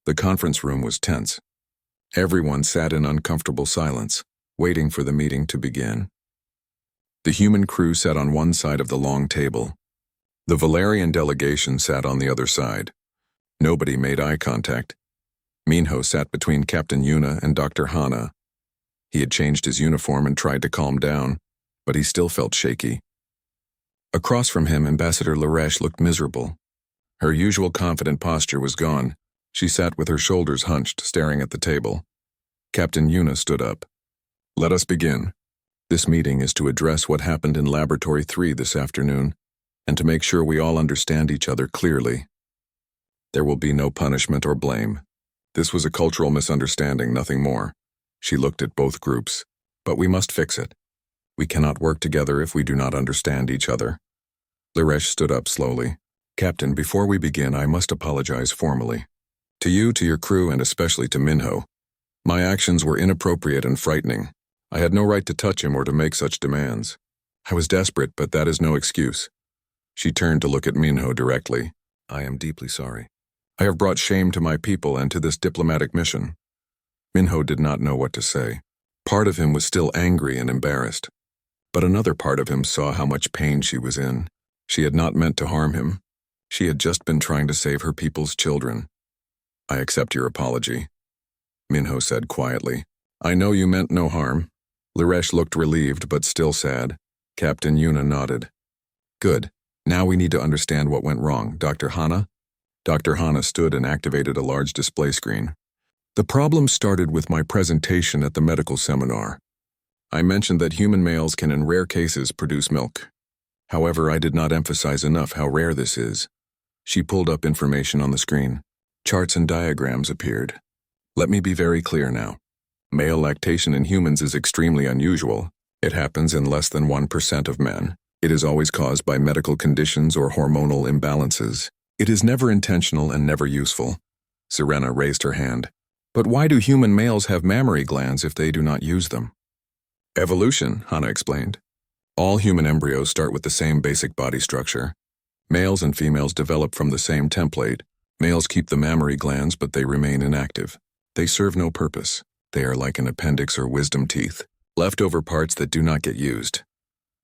The conference room was tense. Everyone sat in uncomfortable silence, waiting for the meeting to begin. The human crew sat on one side of the long table. The Valerian delegation sat on the other side. Nobody made eye contact. Minho sat between Captain Yuna and Dr. Hana. He had changed his uniform and tried to calm down, but he still felt shaky. Across from him, Ambassador Laresh looked miserable. Her usual confident posture was gone. She sat with her shoulders hunched, staring at the table. Captain Yuna stood up. "Let us begin. This meeting is to address what happened in Laboratory 3 this afternoon, and to make sure we all understand each other clearly. There will be no punishment or blame. This was a cultural misunderstanding, nothing more." She looked at both groups. "But we must fix it. We cannot work together if we do not understand each other." Laresh stood up slowly. "Captain, before we begin, I must apologize formally. To you, to your crew, and especially to Minho. My actions were inappropriate and frightening. I had no right to touch him or to make such demands. I was desperate, but that is no excuse." She turned to look at Minho directly. "I am deeply sorry. I have brought shame to my people and to this diplomatic mission." Minho did not know what to say. Part of him was still angry and embarrassed. But another part of him saw how much pain she was in. She had not meant to harm him. She had just been trying to save her people's children. "I accept your apology," Minho said quietly. "I know you meant no harm." Laresh looked relieved but still sad. Captain Yuna nodded. "Good. Now we need to understand what went wrong. Dr. Hana?" Dr. Hana stood and activated a large display screen. "The problem started with my presentation at the medical seminar. I mentioned that human males can in rare cases produce milk. However, I did not emphasize enough how rare this is." She pulled up information on the screen. Charts and diagrams appeared. "Let me be very clear now. Male lactation in humans is extremely unusual. It happens in less than 1% of men. It is always caused by medical conditions or hormonal imbalances. It is never intentional and never useful." Sirena raised her hand. "But why do human males have mammary glands if they do not use them?" "Evolution," Hana explained. "All human embryos start with the same basic body structure. Males and females develop from the same template. Males keep the mammary glands, but they remain inactive. They serve no purpose. They are like an appendix or wisdom teeth, leftover parts that do not get used."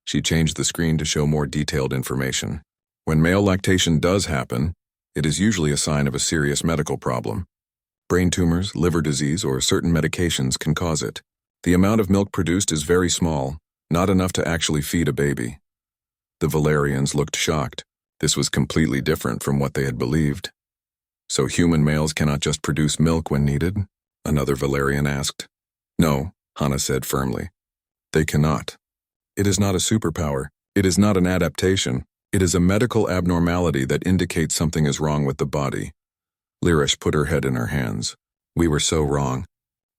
She changed the screen to show more detailed information. "When male lactation does happen, it is usually a sign of a serious medical problem. Brain tumors, liver disease, or certain medications can cause it. The amount of milk produced is very small, not enough to actually feed a baby." The Valerians looked shocked. This was completely different from what they had believed. "So human males cannot just produce milk when needed?" another Valerian asked. "No," Hana said firmly. "They cannot. It is not a superpower. It is not an adaptation. It is a medical abnormality that indicates something is wrong with the body." Laresh put her head in her hands. "We were so wrong.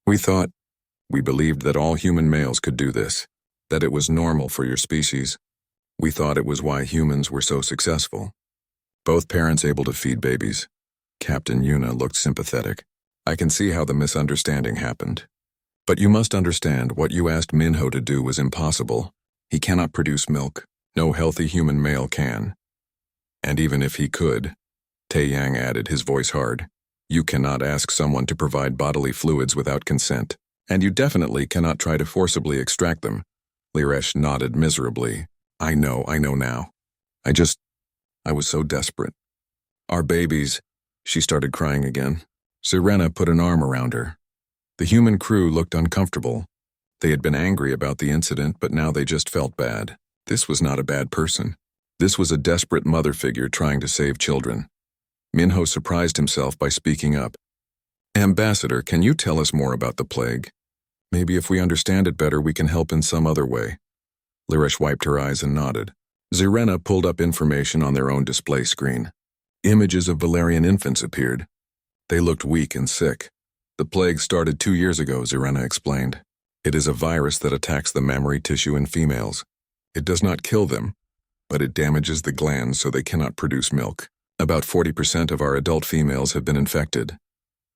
We believed that all human males could do this, that it was normal for your species. We thought it was why humans were so successful. Both parents able to feed babies." Captain Yuna looked sympathetic. "I can see how the misunderstanding happened. But you must understand, what you asked Minho to do was impossible. He cannot produce milk. No healthy human male can. And even if he could," Taeyang added, his voice hard, "you cannot ask someone to provide bodily fluids without consent. And you definitely cannot try to forcibly extract them." Laresh nodded miserably. I know now. I was so desperate. Our babies." She started crying again. Sirena put an arm around her. The human crew looked uncomfortable. They had been angry about the incident, but now they just felt bad. This was not a bad person. This was a desperate mother figure trying to save children. Minho surprised himself by speaking up. "Ambassador, can you tell us more about the plague? Maybe if we understand it better, we can help in some other way." Laresh wiped her eyes and nodded. Sirena pulled up information on their own display screen. Images of Valerian infants appeared. They looked weak and sick. "The plague started 2 years ago," Sirena explained. "It is a virus that attacks the mammary tissue in females. It does not kill them, but it damages the glands so they cannot produce milk. About 40% of our adult females have been infected.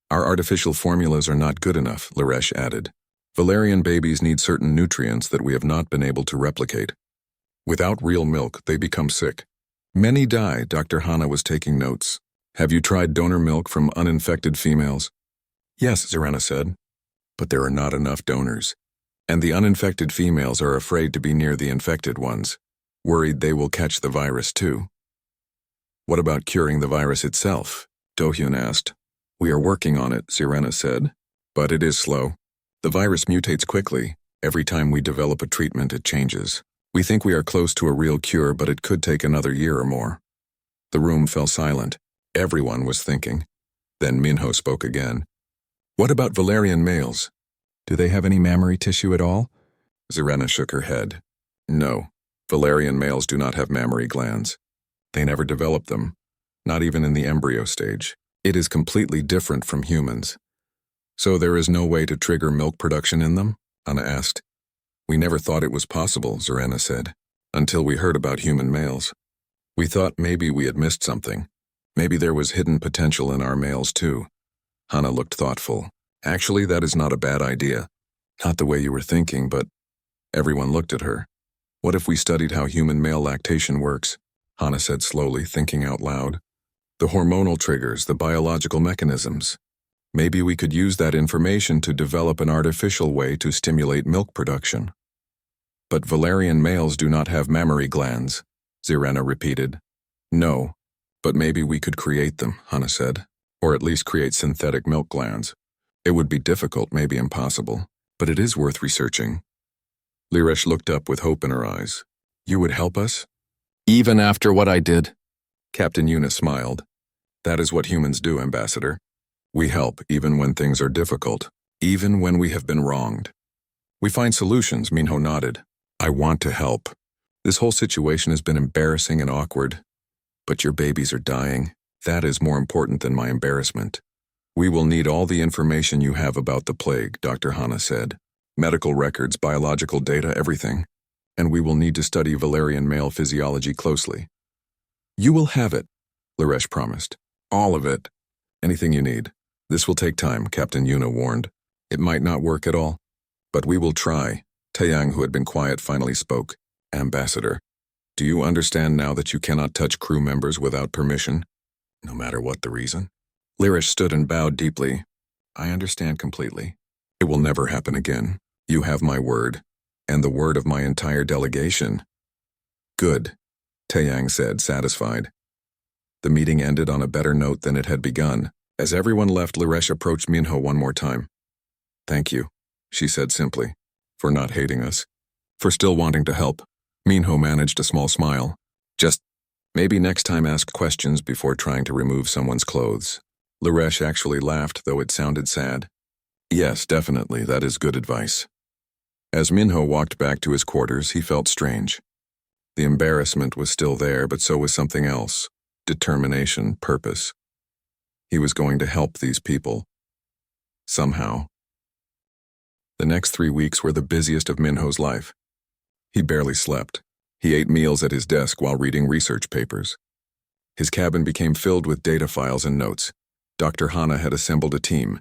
Our artificial formulas are not good enough," Laresh added. "Valerian babies need certain nutrients that we have not been able to replicate. Without real milk, they become sick. Many die." Dr. Hana was taking notes. Have you tried donor milk from uninfected females? Yes, Zerena said. But there are not enough donors. And the uninfected females are afraid to be near the infected ones, worried they will catch the virus too. What about curing the virus itself? Do-hyun asked. We are working on it, Zerena said. But it is slow. The virus mutates quickly. Every time we develop a treatment, it changes. We think we are close to a real cure, but it could take another year or more. The room fell silent. Everyone was thinking. Then Minho spoke again. What about Valerian males? Do they have any mammary tissue at all? Zerena shook her head. No, Valerian males do not have mammary glands. They never develop them, not even in the embryo stage. It is completely different from humans. So there is no way to trigger milk production in them? Anna asked. We never thought it was possible, Zerena said, until we heard about human males. We thought maybe we had missed something. Maybe there was hidden potential in our males too. Hannah looked thoughtful. Actually, that is not a bad idea. Not the way you were thinking, but everyone looked at her. What if we studied how human male lactation works? Hannah said slowly, thinking out loud. The hormonal triggers, the biological mechanisms. Maybe we could use that information to develop an artificial way to stimulate milk production. But Valerian males do not have mammary glands, Zerena repeated. No, but maybe we could create them, Hannah said, or at least create synthetic milk glands. It would be difficult, maybe impossible, but it is worth researching. Liresh looked up with hope in her eyes. You would help us? Even after what I did? Captain Yuna smiled. That is what humans do, Ambassador. We help even when things are difficult, even when we have been wronged. We find solutions, Minho nodded. I want to help. This whole situation has been embarrassing and awkward. But your babies are dying. That is more important than my embarrassment. We will need all the information you have about the plague, Dr. Hannah said. Medical records, biological data, everything. And we will need to study Valerian male physiology closely. You will have it, Liresh promised. All of it. Anything you need. This will take time, Captain Yuna warned. It might not work at all. But we will try. Taeyang, who had been quiet, finally spoke. Ambassador, do you understand now that you cannot touch crew members without permission? No matter what the reason? Liresh stood and bowed deeply. I understand completely. It will never happen again. You have my word, and the word of my entire delegation. Good, Taeyang said, satisfied. The meeting ended on a better note than it had begun. As everyone left, Liresh approached Minho one more time. Thank you, she said simply, for not hating us, for still wanting to help. Minho managed a small smile. Just, maybe next time ask questions before trying to remove someone's clothes. Liresh actually laughed, though it sounded sad. Yes, definitely, that is good advice. As Minho walked back to his quarters, he felt strange. The embarrassment was still there, but so was something else. Determination, purpose. He was going to help these people. Somehow. The next 3 weeks were the busiest of Minho's life. He barely slept. He ate meals at his desk while reading research papers. His cabin became filled with data files and notes. Dr. Hana had assembled a team.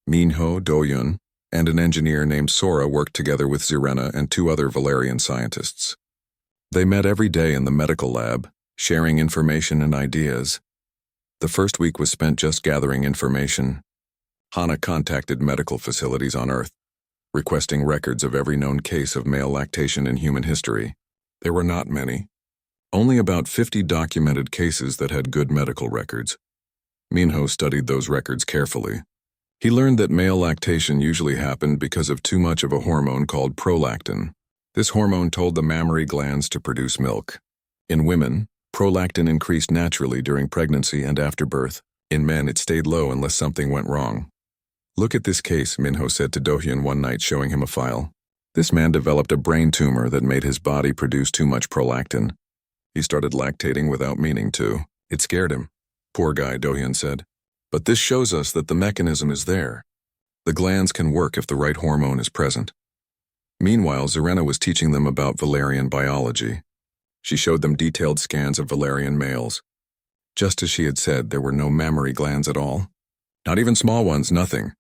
Minho, Do-hyun, and an engineer named Sora worked together with Zerena and 2 other Valerian scientists. They met every day in the medical lab, sharing information and ideas. The first week was spent just gathering information. Hana contacted medical facilities on Earth, requesting records of every known case of male lactation in human history. There were not many. Only about 50 documented cases that had good medical records. Minho studied those records carefully. He learned that male lactation usually happened because of too much of a hormone called prolactin. This hormone told the mammary glands to produce milk. In women, prolactin increased naturally during pregnancy and after birth. In men, it stayed low unless something went wrong. Look at this case, Minho said to Do-hyun one night, showing him a file. This man developed a brain tumor that made his body produce too much prolactin. He started lactating without meaning to. It scared him. Poor guy, Do-hyun said. But this shows us that the mechanism is there. The glands can work if the right hormone is present. Meanwhile, Zerena was teaching them about Valerian biology. She showed them detailed scans of Valerian males. Just as she had said, there were no mammary glands at all. Not even small ones, nothing.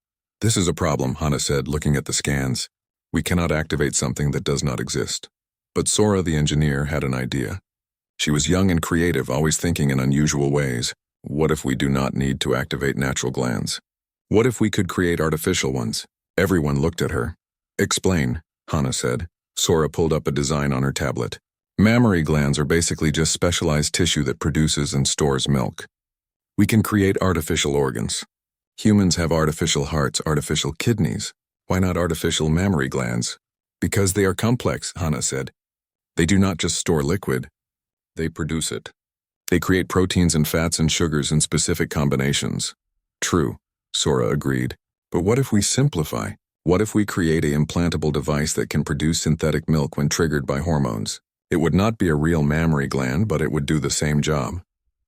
This is a problem, Hana said, looking at the scans. We cannot activate something that does not exist. But Sora, the engineer, had an idea. She was young and creative, always thinking in unusual ways. What if we do not need to activate natural glands? What if we could create artificial ones? Everyone looked at her. Explain, Hana said. Sora pulled up a design on her tablet. Mammary glands are basically just specialized tissue that produces and stores milk. We can create artificial organs. Humans have artificial hearts, artificial kidneys. Why not artificial mammary glands? Because they are complex, Hana said. They do not just store liquid, they produce it. They create proteins and fats and sugars in specific combinations. True, Sora agreed. But what if we simplify? What if we create an implantable device that can produce synthetic milk when triggered by hormones? It would not be a real mammary gland, but it would do the same job.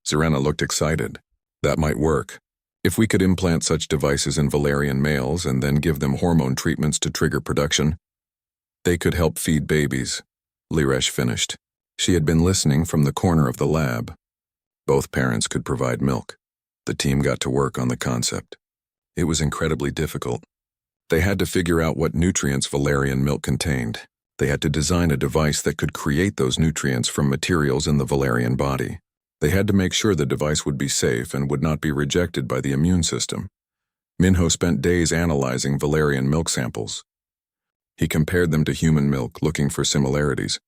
Serena looked excited. That might work. If we could implant such devices in Valerian males and then give them hormone treatments to trigger production, they could help feed babies. Liresh finished. She had been listening from the corner of the lab. Both parents could provide milk. The team got to work on the concept. It was incredibly difficult. They had to figure out what nutrients Valerian milk contained. They had to design a device that could create those nutrients from materials in the Valerian body. They had to make sure the device would be safe and would not be rejected by the immune system. Minho spent days analyzing Valerian milk samples. He compared them to human milk, looking for similarities.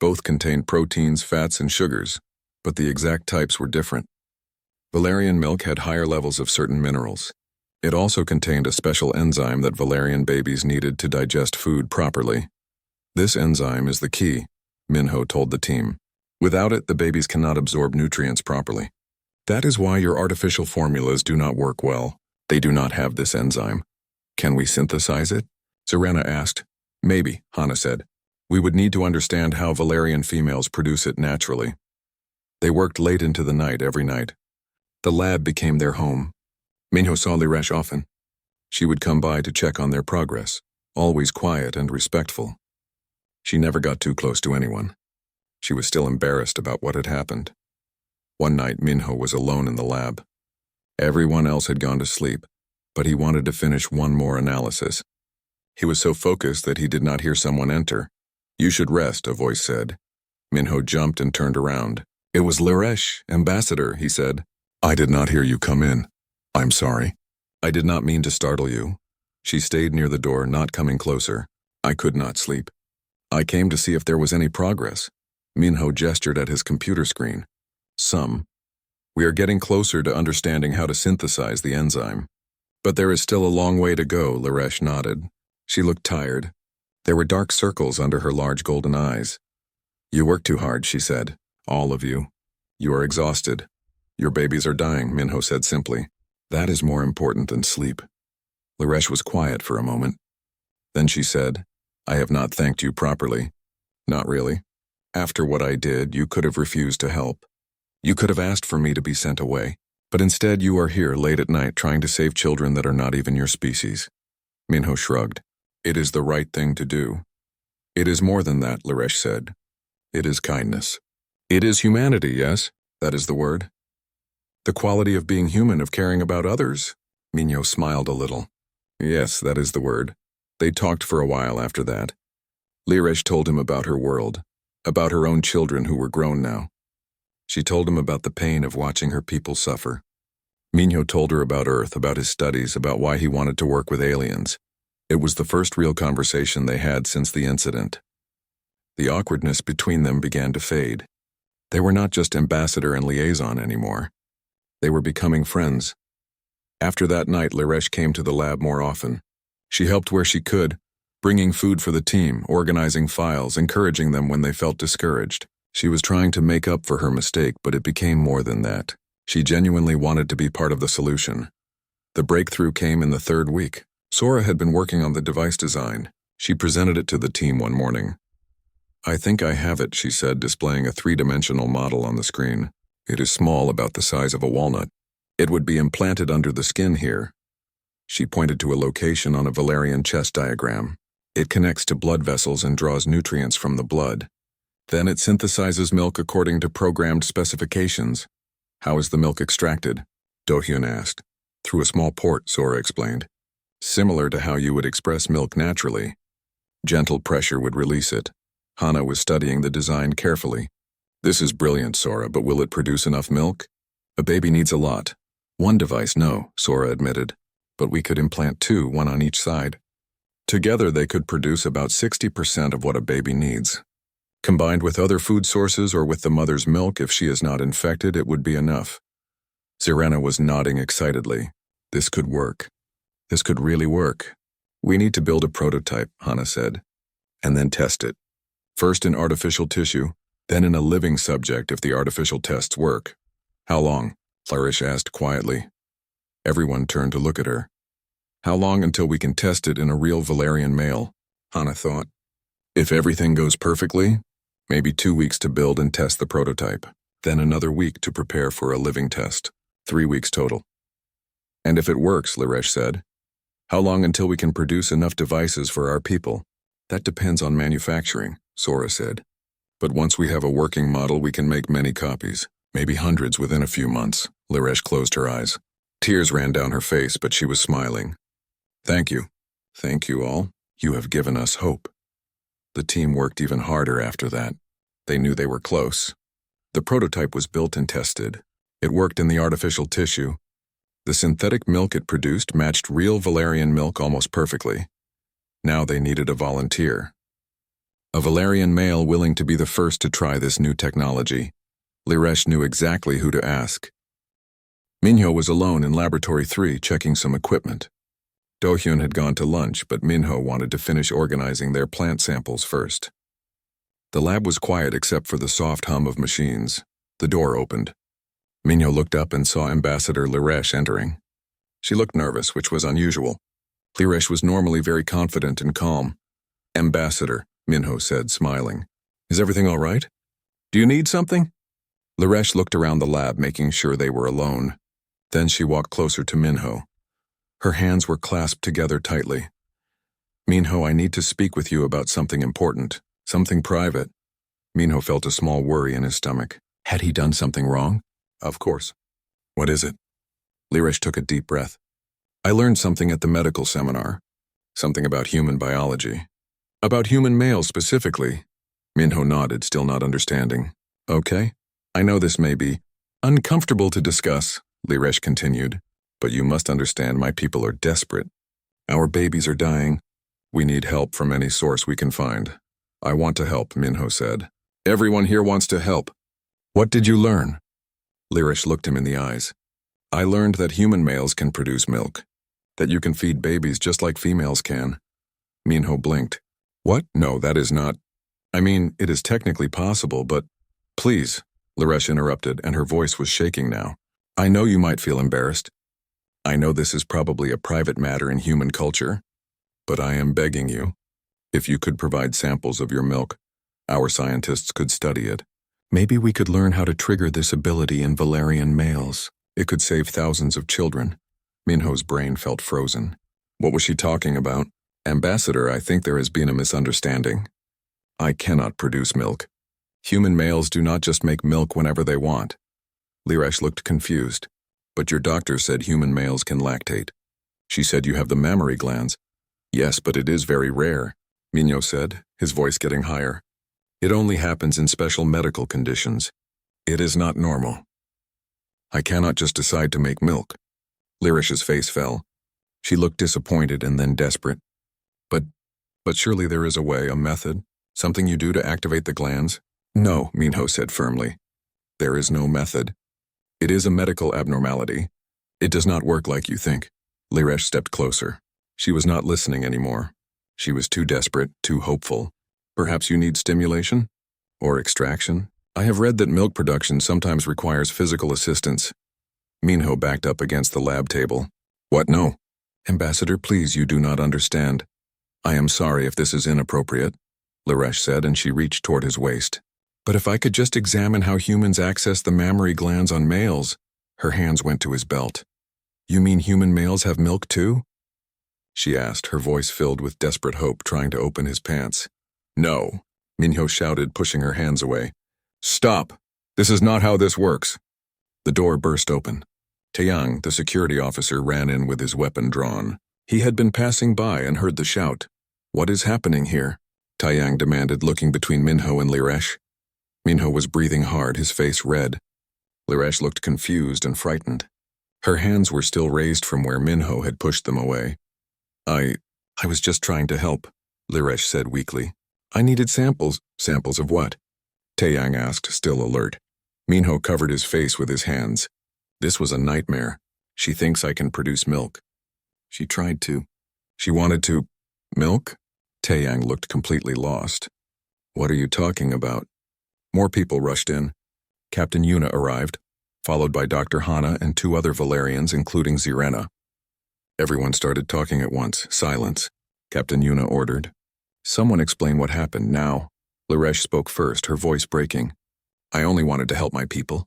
Both contained proteins, fats, and sugars, but the exact types were different. Valerian milk had higher levels of certain minerals. It also contained a special enzyme that Valerian babies needed to digest food properly. This enzyme is the key, Minho told the team. Without it, the babies cannot absorb nutrients properly. That is why your artificial formulas do not work well. They do not have this enzyme. Can we synthesize it? Serena asked. Maybe, Hana said. We would need to understand how Valerian females produce it naturally. They worked late into the night every night. The lab became their home. Minho saw Liresh often. She would come by to check on their progress, always quiet and respectful. She never got too close to anyone. She was still embarrassed about what had happened. One night, Minho was alone in the lab. Everyone else had gone to sleep, but he wanted to finish one more analysis. He was so focused that he did not hear someone enter. You should rest, a voice said. Minho jumped and turned around. It was Liresh, Ambassador, he said. I did not hear you come in. I'm sorry. I did not mean to startle you. She stayed near the door, not coming closer. I could not sleep. I came to see if there was any progress. Minho gestured at his computer screen. Some. We are getting closer to understanding how to synthesize the enzyme. But there is still a long way to go, Liresh nodded. She looked tired. There were dark circles under her large golden eyes. You work too hard, she said. All of you. You are exhausted. Your babies are dying, Minho said simply. That is more important than sleep. Liresh was quiet for a moment. Then she said, I have not thanked you properly. Not really. After what I did, you could have refused to help. You could have asked for me to be sent away, but instead you are here late at night trying to save children that are not even your species. Minho shrugged. It is the right thing to do. It is more than that, Liresh said. It is kindness. It is humanity, yes? That is the word. The quality of being human, of caring about others. Minho smiled a little. Yes, that is the word. They talked for a while after that. Liresh told him about her world, about her own children who were grown now. She told him about the pain of watching her people suffer. Minho told her about Earth, about his studies, about why he wanted to work with aliens. It was the first real conversation they had since the incident. The awkwardness between them began to fade. They were not just ambassador and liaison anymore. They were becoming friends. After that night, Liresh came to the lab more often. She helped where she could, bringing food for the team, organizing files, encouraging them when they felt discouraged. She was trying to make up for her mistake, but it became more than that. She genuinely wanted to be part of the solution. The breakthrough came in the third week. Sora had been working on the device design. She presented it to the team one morning. I think I have it, she said, displaying a three-dimensional model on the screen. It is small, about the size of a walnut. It would be implanted under the skin here. She pointed to a location on a Valerian chest diagram. It connects to blood vessels and draws nutrients from the blood. Then it synthesizes milk according to programmed specifications. How is the milk extracted? Do-hyun asked. Through a small port, Sora explained. Similar to how you would express milk naturally. Gentle pressure would release it. Hana was studying the design carefully. This is brilliant, Sora, but will it produce enough milk? A baby needs a lot. One device, no, Sora admitted. But we could implant two, one on each side. Together they could produce about 60% of what a baby needs. Combined with other food sources or with the mother's milk, if she is not infected, it would be enough. Sirena was nodding excitedly. This could work. This could really work. We need to build a prototype, Hana said, and then test it. First in artificial tissue, then in a living subject if the artificial tests work. How long? Flourish asked quietly. Everyone turned to look at her. How long until we can test it in a real Valerian male? Hana thought. If everything goes perfectly, maybe 2 weeks to build and test the prototype, then another week to prepare for a living test. 3 weeks total. And if it works, Liresh said, how long until we can produce enough devices for our people? That depends on manufacturing, Sora said. But once we have a working model, we can make many copies, maybe hundreds within a few months. Liresh closed her eyes. Tears ran down her face, but she was smiling. Thank you. Thank you all. You have given us hope. The team worked even harder after that. They knew they were close. The prototype was built and tested. It worked in the artificial tissue. The synthetic milk it produced matched real Valerian milk almost perfectly. Now they needed a volunteer. A Valerian male willing to be the first to try this new technology. Liresh knew exactly who to ask. Minho was alone in Laboratory 3 checking some equipment. Dohyun had gone to lunch, but Minho wanted to finish organizing their plant samples first. The lab was quiet except for the soft hum of machines. The door opened. Minho looked up and saw Ambassador Liresh entering. She looked nervous, which was unusual. Liresh was normally very confident and calm. Ambassador, Minho said, smiling. Is everything all right? Do you need something? Liresh looked around the lab, making sure they were alone. Then she walked closer to Minho. Her hands were clasped together tightly. Minho, I need to speak with you about something important, something private. Minho felt a small worry in his stomach. Had he done something wrong? Of course. What is it? Liresh took a deep breath. I learned something at the medical seminar. Something about human biology. About human males specifically. Minho nodded, still not understanding. Okay. I know this may be uncomfortable to discuss, Liresh continued. But you must understand my people are desperate. Our babies are dying. We need help from any source we can find. I want to help, Minho said. Everyone here wants to help. What did you learn? Liresh looked him in the eyes. I learned that human males can produce milk. That you can feed babies just like females can. Minho blinked. What? No, that is not. I mean, it is technically possible, but... Please, Liresh interrupted, and her voice was shaking now. I know you might feel embarrassed. I know this is probably a private matter in human culture, but I am begging you, if you could provide samples of your milk, our scientists could study it. Maybe we could learn how to trigger this ability in Valerian males. It could save thousands of children. Minho's brain felt frozen. What was she talking about? Ambassador, I think there has been a misunderstanding. I cannot produce milk. Human males do not just make milk whenever they want. Liresh looked confused. But your doctor said human males can lactate. She said you have the mammary glands. Yes, but it is very rare, Minho said, his voice getting higher. It only happens in special medical conditions. It is not normal. I cannot just decide to make milk. Lirish's face fell. She looked disappointed and then desperate. But surely there is a way, a method, something you do to activate the glands? No, Minho said firmly. There is no method. It is a medical abnormality. It does not work like you think. Liresh stepped closer. She was not listening anymore. She was too desperate, too hopeful. Perhaps you need stimulation? Or extraction? I have read that milk production sometimes requires physical assistance. Minho backed up against the lab table. What? No. Ambassador, please, you do not understand. I am sorry if this is inappropriate, Liresh said, and she reached toward his waist. But if I could just examine how humans access the mammary glands on males. Her hands went to his belt. You mean human males have milk too? She asked, her voice filled with desperate hope, trying to open his pants. No, Minho shouted, pushing her hands away. Stop! This is not how this works. The door burst open. Taeyang, the security officer, ran in with his weapon drawn. He had been passing by and heard the shout. What is happening here? Taeyang demanded, looking between Minho and Liresh. Minho was breathing hard, his face red. Liresh looked confused and frightened. Her hands were still raised from where Minho had pushed them away. I was just trying to help, Liresh said weakly. I needed samples. Samples of what? Taeyang asked, still alert. Minho covered his face with his hands. This was a nightmare. She thinks I can produce milk. She tried to. She wanted to. Milk? Taeyang looked completely lost. What are you talking about? More people rushed in. Captain Yuna arrived, followed by Dr. Hana and 2 other Valerians, including Zirena. Everyone started talking at once. Silence, Captain Yuna ordered. Someone explain what happened now. Liresh spoke first, her voice breaking. I only wanted to help my people.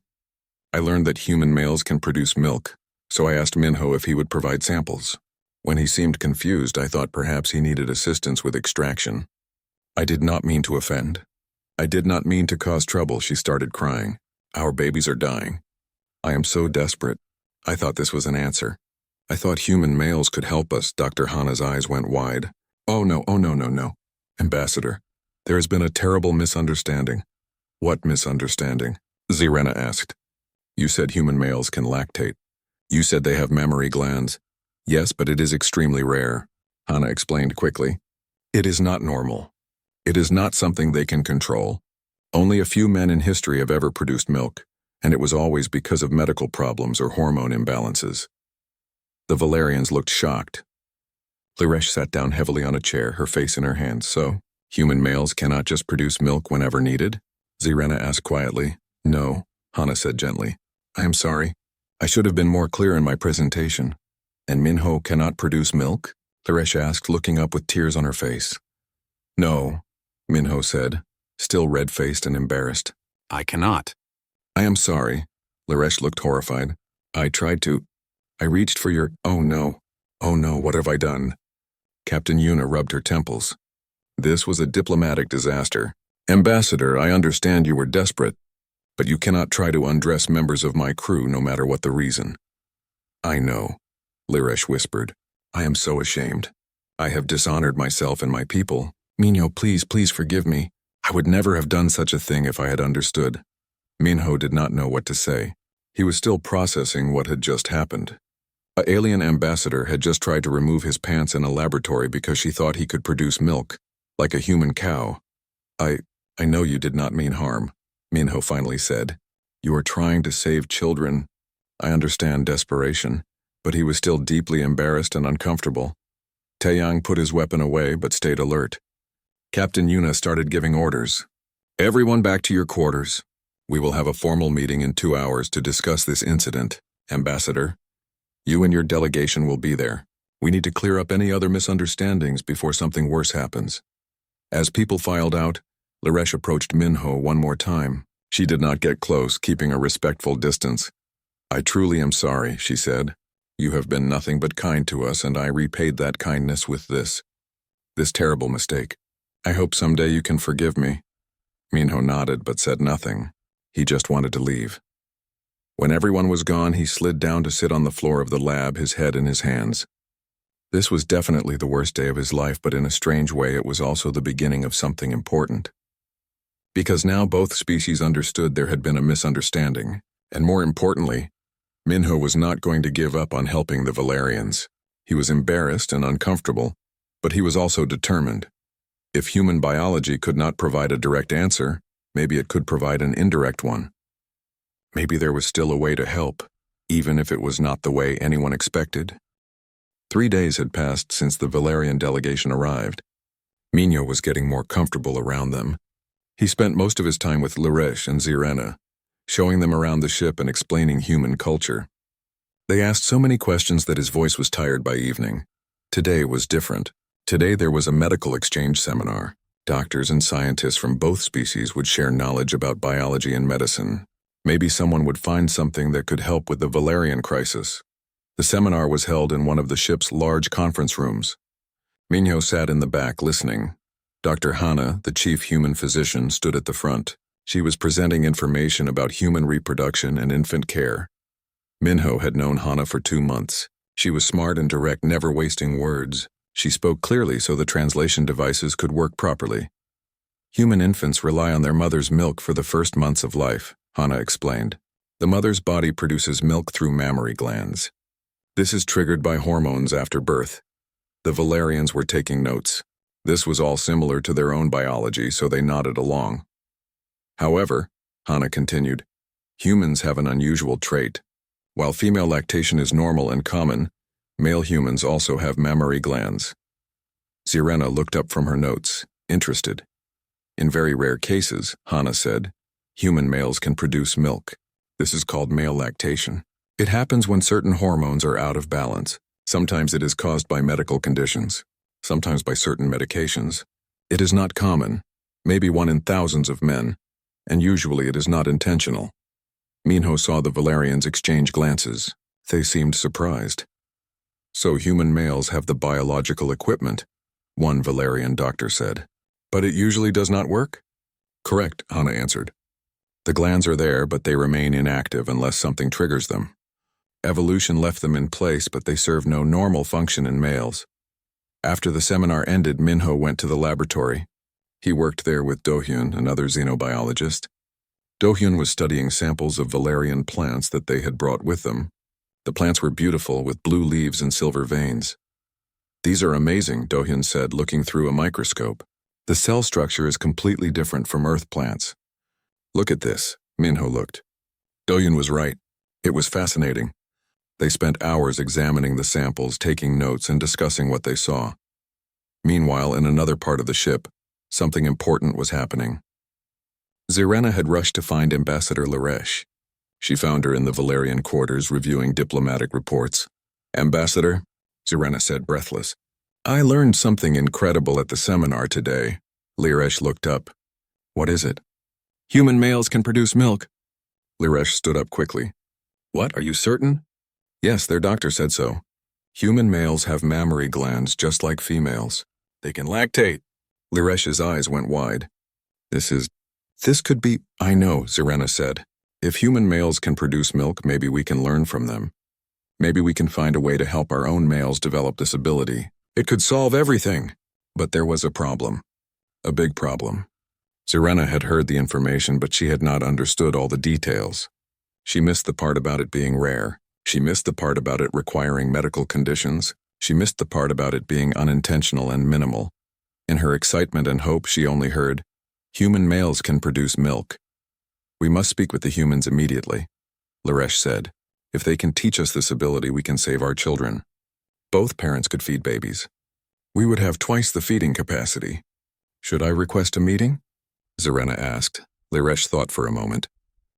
I learned that human males can produce milk, so I asked Minho if he would provide samples. When he seemed confused, I thought perhaps he needed assistance with extraction. I did not mean to offend. I did not mean to cause trouble. She started crying. Our babies are dying. I am so desperate. I thought this was an answer. I thought human males could help us. Dr. Hana's eyes went wide. Oh no. Ambassador, there has been a terrible misunderstanding. What misunderstanding? Zirena asked. You said human males can lactate. You said they have mammary glands. Yes, but it is extremely rare, Hana explained quickly. It is not normal. It is not something they can control. Only a few men in history have ever produced milk, and it was always because of medical problems or hormone imbalances. The Valerians looked shocked. Liresh sat down heavily on a chair, her face in her hands. So, human males cannot just produce milk whenever needed? Zirena asked quietly. No, Hana said gently. I am sorry. I should have been more clear in my presentation. And Minho cannot produce milk? Liresh asked, looking up with tears on her face. No, Minho said, still red-faced and embarrassed. I cannot. I am sorry. Liresh looked horrified. I tried to. I reached for your. Oh no, what have I done? Captain Yuna rubbed her temples. This was a diplomatic disaster. Ambassador, I understand you were desperate, but you cannot try to undress members of my crew no matter what the reason. I know, Liresh whispered. I am so ashamed. I have dishonored myself and my people. Minho, please forgive me. I would never have done such a thing if I had understood. Minho did not know what to say. He was still processing what had just happened. An alien ambassador had just tried to remove his pants in a laboratory because she thought he could produce milk, like a human cow. I know you did not mean harm, Minho finally said. You are trying to save children. I understand desperation, but he was still deeply embarrassed and uncomfortable. Taeyang put his weapon away but stayed alert. Captain Yuna started giving orders. Everyone back to your quarters. We will have a formal meeting in 2 hours to discuss this incident. Ambassador, you and your delegation will be there. We need to clear up any other misunderstandings before something worse happens. As people filed out, Liresh approached Minho one more time. She did not get close, keeping a respectful distance. I truly am sorry, she said. You have been nothing but kind to us, and I repaid that kindness with this terrible mistake. I hope someday you can forgive me. Minho nodded but said nothing. He just wanted to leave. When everyone was gone, he slid down to sit on the floor of the lab, his head in his hands. This was definitely the worst day of his life, but in a strange way it was also the beginning of something important. Because now both species understood there had been a misunderstanding, and more importantly, Minho was not going to give up on helping the Valerians. He was embarrassed and uncomfortable, but he was also determined. If human biology could not provide a direct answer, maybe it could provide an indirect one. Maybe there was still a way to help, even if it was not the way anyone expected. 3 days had passed since the Valerian delegation arrived. Minho was getting more comfortable around them. He spent most of his time with Liresh and Zirena, showing them around the ship and explaining human culture. They asked so many questions that his voice was tired by evening. Today was different. Today there was a medical exchange seminar. Doctors and scientists from both species would share knowledge about biology and medicine. Maybe someone would find something that could help with the Valerian crisis. The seminar was held in one of the ship's large conference rooms. Minho sat in the back listening. Dr. Hana, the chief human physician, stood at the front. She was presenting information about human reproduction and infant care. Minho had known Hana for 2 months. She was smart and direct, never wasting words. She spoke clearly so the translation devices could work properly. Human infants rely on their mother's milk for the first months of life, Hana explained. The mother's body produces milk through mammary glands. This is triggered by hormones after birth. The Valerians were taking notes. This was all similar to their own biology, so they nodded along. However, Hannah continued, humans have an unusual trait. While female lactation is normal and common, male humans also have mammary glands. Zirena looked up from her notes, interested. In very rare cases, Hannah said, human males can produce milk. This is called male lactation. It happens when certain hormones are out of balance. Sometimes it is caused by medical conditions, sometimes by certain medications. It is not common, maybe 1 in thousands of men, and usually it is not intentional. Minho saw the Valerians exchange glances. They seemed surprised. So human males have the biological equipment, one Valerian doctor said. But it usually does not work? Correct, Hannah answered. The glands are there, but they remain inactive unless something triggers them. Evolution left them in place, but they serve no normal function in males. After the seminar ended, Minho went to the laboratory. He worked there with Dohyun, another xenobiologist. Dohyun was studying samples of Valerian plants that they had brought with them. The plants were beautiful, with blue leaves and silver veins. These are amazing, Dohyun said, looking through a microscope. The cell structure is completely different from Earth plants. Look at this, Minho looked. Dohyun was right. It was fascinating. They spent hours examining the samples, taking notes, and discussing what they saw. Meanwhile, in another part of the ship, something important was happening. Zirena had rushed to find Ambassador Laresh. She found her in the Valerian quarters reviewing diplomatic reports. Ambassador, Zirena said, breathless. I learned something incredible at the seminar today. Laresh looked up. What is it? Human males can produce milk. Laresh stood up quickly. What, are you certain? Yes, their doctor said so. Human males have mammary glands just like females. They can lactate. Laresh's eyes went wide. This could be, I know, Zirena said. If human males can produce milk, maybe we can learn from them. Maybe we can find a way to help our own males develop this ability. It could solve everything. But there was a problem. A big problem. Zirena had heard the information, but she had not understood all the details. She missed the part about it being rare. She missed the part about it requiring medical conditions. She missed the part about it being unintentional and minimal. In her excitement and hope, she only heard, human males can produce milk. We must speak with the humans immediately, Laresh said. If they can teach us this ability, we can save our children. Both parents could feed babies. We would have twice the feeding capacity. Should I request a meeting? Zirena asked. Laresh thought for a moment.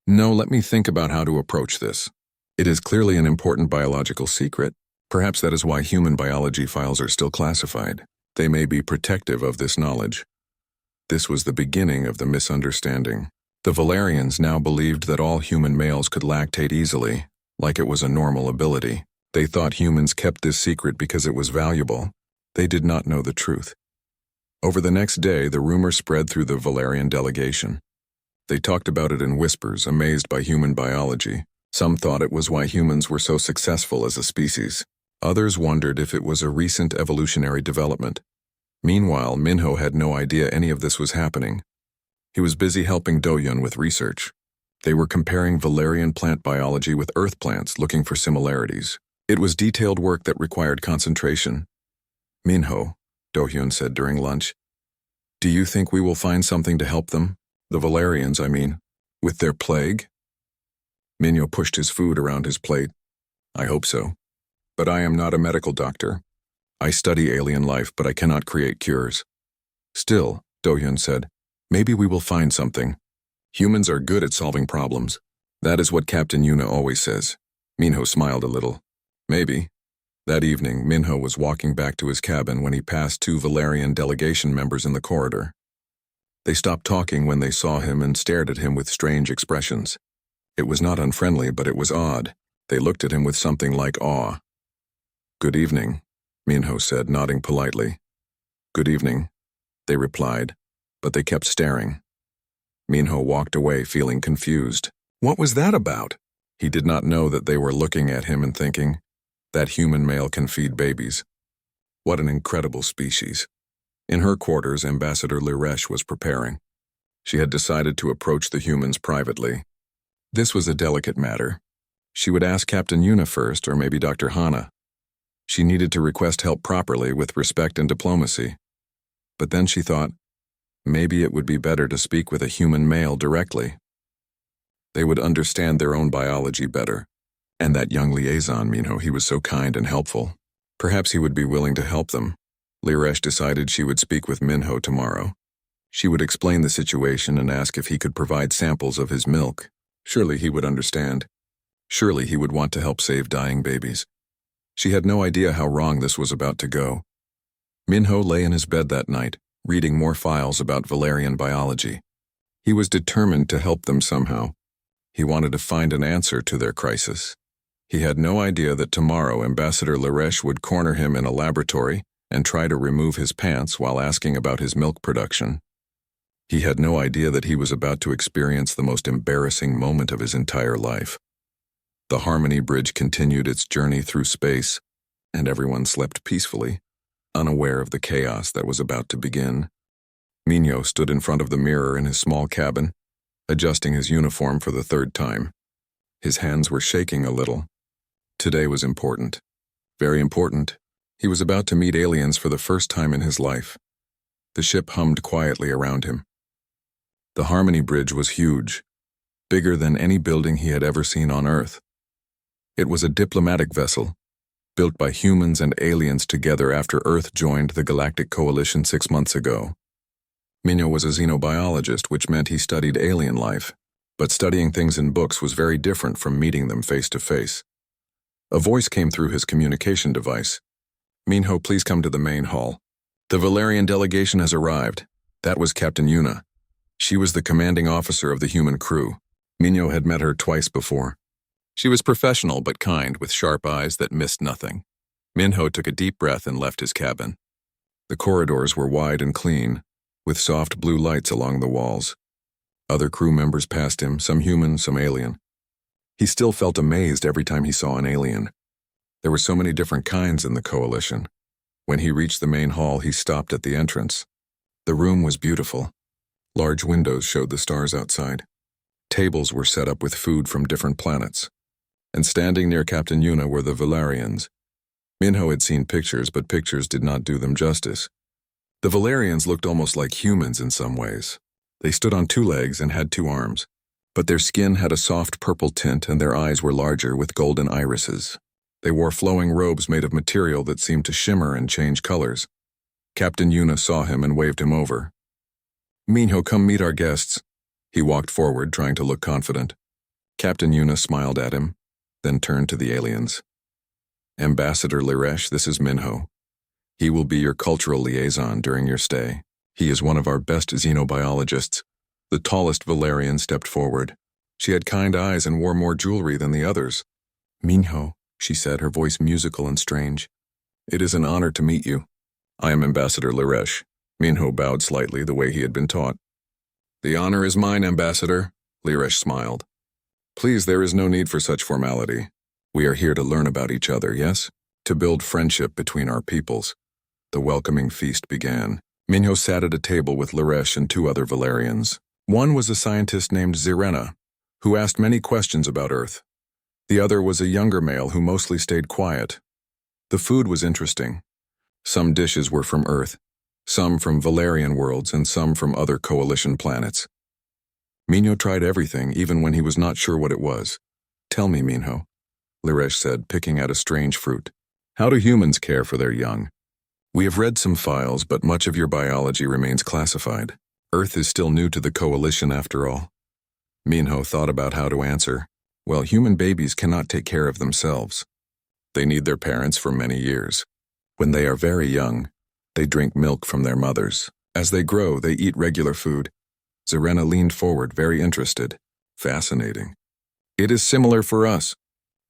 No, let me think about how to approach this. It is clearly an important biological secret. Perhaps that is why human biology files are still classified. They may be protective of this knowledge. This was the beginning of the misunderstanding. The Valerians now believed that all human males could lactate easily, like it was a normal ability. They thought humans kept this secret because it was valuable. They did not know the truth. Over the next day, the rumor spread through the Valerian delegation. They talked about it in whispers, amazed by human biology. Some thought it was why humans were so successful as a species. Others wondered if it was a recent evolutionary development. Meanwhile, Minho had no idea any of this was happening. He was busy helping Dohyun with research. They were comparing Valerian plant biology with Earth plants, looking for similarities. It was detailed work that required concentration. Minho, Dohyun said during lunch, do you think we will find something to help them? The Valerians, I mean, with their plague? Minho pushed his food around his plate. I hope so. But I am not a medical doctor. I study alien life, but I cannot create cures. Still, Dohyun said, maybe we will find something. Humans are good at solving problems. That is what Captain Yuna always says. Minho smiled a little. Maybe. That evening, Minho was walking back to his cabin when he passed 2 Valerian delegation members in the corridor. They stopped talking when they saw him and stared at him with strange expressions. It was not unfriendly, but it was odd. They looked at him with something like awe. Good evening, Minho said, nodding politely. Good evening, they replied, but they kept staring. Minho walked away feeling confused. What was that about? He did not know that they were looking at him and thinking, that human male can feed babies. What an incredible species. In her quarters, Ambassador Laresh was preparing. She had decided to approach the humans privately. This was a delicate matter. She would ask Captain Yuna first, or maybe Dr. Hana. She needed to request help properly with respect and diplomacy. But then she thought, maybe it would be better to speak with a human male directly. They would understand their own biology better. And that young liaison, Minho, he was so kind and helpful. Perhaps he would be willing to help them. Liresh decided she would speak with Minho tomorrow. She would explain the situation and ask if he could provide samples of his milk. Surely he would understand. Surely he would want to help save dying babies. She had no idea how wrong this was about to go. Minho lay in his bed that night, reading more files about Valerian biology. He was determined to help them somehow. He wanted to find an answer to their crisis. He had no idea that tomorrow Ambassador Liresh would corner him in a laboratory and try to remove his pants while asking about his milk production. He had no idea that he was about to experience the most embarrassing moment of his entire life. The Harmony Bridge continued its journey through space, and everyone slept peacefully, unaware of the chaos that was about to begin. Minho stood in front of the mirror in his small cabin, adjusting his uniform for the third time. His hands were shaking a little. Today was important. Very important. He was about to meet aliens for the first time in his life. The ship hummed quietly around him. The Harmony Bridge was huge, bigger than any building he had ever seen on Earth. It was a diplomatic vessel, built by humans and aliens together after Earth joined the Galactic Coalition 6 months ago. Minho was a xenobiologist, which meant he studied alien life, but studying things in books was very different from meeting them face to face. A voice came through his communication device. Minho, please come to the main hall. The Valerian delegation has arrived. That was Captain Yuna. She was the commanding officer of the human crew. Minho had met her twice before. She was professional but kind, with sharp eyes that missed nothing. Minho took a deep breath and left his cabin. The corridors were wide and clean, with soft blue lights along the walls. Other crew members passed him, some human, some alien. He still felt amazed every time he saw an alien. There were so many different kinds in the coalition. When he reached the main hall, he stopped at the entrance. The room was beautiful. Large windows showed the stars outside. Tables were set up with food from different planets. And standing near Captain Yuna were the Valerians. Minho had seen pictures, but pictures did not do them justice. The Valerians looked almost like humans in some ways. They stood on 2 legs and had 2 arms, but their skin had a soft purple tint and their eyes were larger with golden irises. They wore flowing robes made of material that seemed to shimmer and change colors. Captain Yuna saw him and waved him over. Minho, come meet our guests. He walked forward, trying to look confident. Captain Yuna smiled at him, then turned to the aliens. Ambassador Liresh, this is Minho. He will be your cultural liaison during your stay. He is one of our best xenobiologists. The tallest Valerian stepped forward. She had kind eyes and wore more jewelry than the others. Minho, she said, her voice musical and strange. It is an honor to meet you. I am Ambassador Liresh. Minho bowed slightly the way he had been taught. The honor is mine, Ambassador, Liresh smiled. Please, there is no need for such formality. We are here to learn about each other, yes? To build friendship between our peoples. The welcoming feast began. Minho sat at a table with Liresh and 2 other Valerians. One was a scientist named Zirena, who asked many questions about Earth. The other was a younger male who mostly stayed quiet. The food was interesting. Some dishes were from Earth, some from Valerian worlds, and some from other coalition planets. Minho tried everything, even when he was not sure what it was. Tell me, Minho, Liresh said, picking out a strange fruit. How do humans care for their young? We have read some files, but much of your biology remains classified. Earth is still new to the coalition after all. Minho thought about how to answer. Well, human babies cannot take care of themselves. They need their parents for many years. When they are very young, they drink milk from their mothers. As they grow, they eat regular food. Zirena leaned forward, very interested. Fascinating. It is similar for us.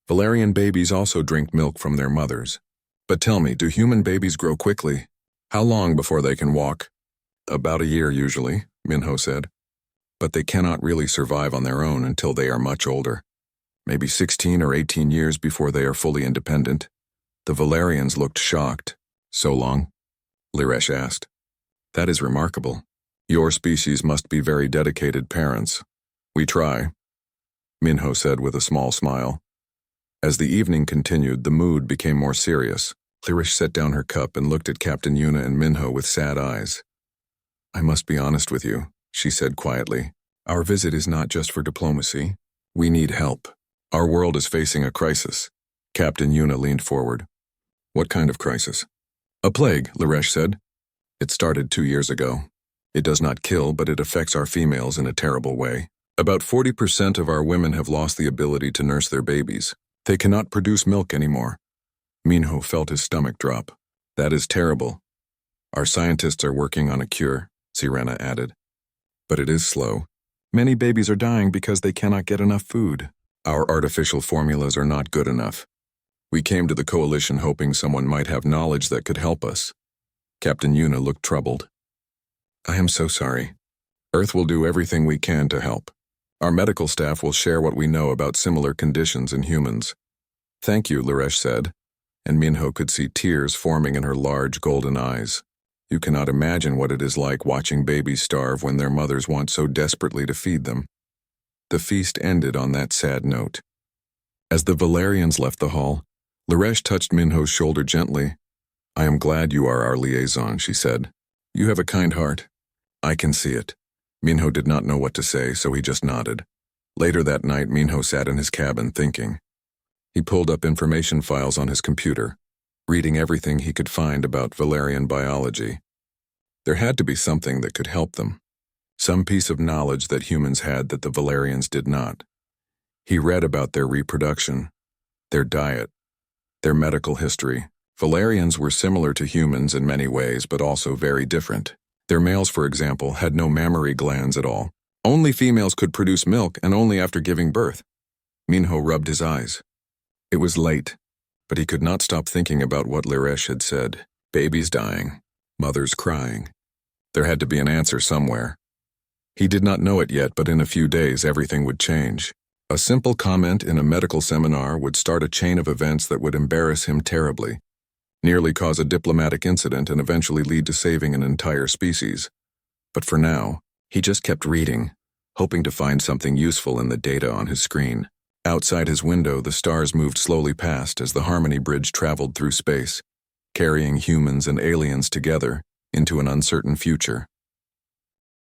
Valerian babies also drink milk from their mothers. But tell me, do human babies grow quickly? How long before they can walk? About a year usually, Minho said. But they cannot really survive on their own until they are much older. Maybe 16 or 18 years before they are fully independent. The Valerians looked shocked. So long? Liresh asked. That is remarkable. Your species must be very dedicated parents. We try. Minho said with a small smile. As the evening continued, the mood became more serious. Lyrish set down her cup and looked at Captain Yuna and Minho with sad eyes. I must be honest with you, she said quietly. Our visit is not just for diplomacy. We need help. Our world is facing a crisis. Captain Yuna leaned forward. What kind of crisis? A plague, Lyrish said. It started 2 years ago. It does not kill, but it affects our females in a terrible way. About 40% of our women have lost the ability to nurse their babies. They cannot produce milk anymore. Minho felt his stomach drop. That is terrible. Our scientists are working on a cure, Sirena added. But it is slow. Many babies are dying because they cannot get enough food. Our artificial formulas are not good enough. We came to the coalition hoping someone might have knowledge that could help us. Captain Yuna looked troubled. I am so sorry. Earth will do everything we can to help. Our medical staff will share what we know about similar conditions in humans. Thank you, Lyrish said, and Minho could see tears forming in her large golden eyes. You cannot imagine what it is like watching babies starve when their mothers want so desperately to feed them. The feast ended on that sad note. As the Valerians left the hall, Lyrish touched Minho's shoulder gently. I am glad you are our liaison, she said. You have a kind heart. I can see it. Minho did not know what to say, so he just nodded. Later that night, Minho sat in his cabin thinking. He pulled up information files on his computer, reading everything he could find about Valerian biology. There had to be something that could help them. Some piece of knowledge that humans had that the Valerians did not. He read about their reproduction, their diet, their medical history. Valerians were similar to humans in many ways, but also very different. Their males, for example, had no mammary glands at all. Only females could produce milk, and only after giving birth. Minho rubbed his eyes. It was late, but he could not stop thinking about what Lyrish had said. Babies dying, mothers crying. There had to be an answer somewhere. He did not know it yet, but in a few days everything would change. A simple comment in a medical seminar would start a chain of events that would embarrass him terribly, nearly cause a diplomatic incident and eventually lead to saving an entire species. But for now, he just kept reading, hoping to find something useful in the data on his screen. Outside his window, the stars moved slowly past as the Harmony Bridge traveled through space, carrying humans and aliens together into an uncertain future.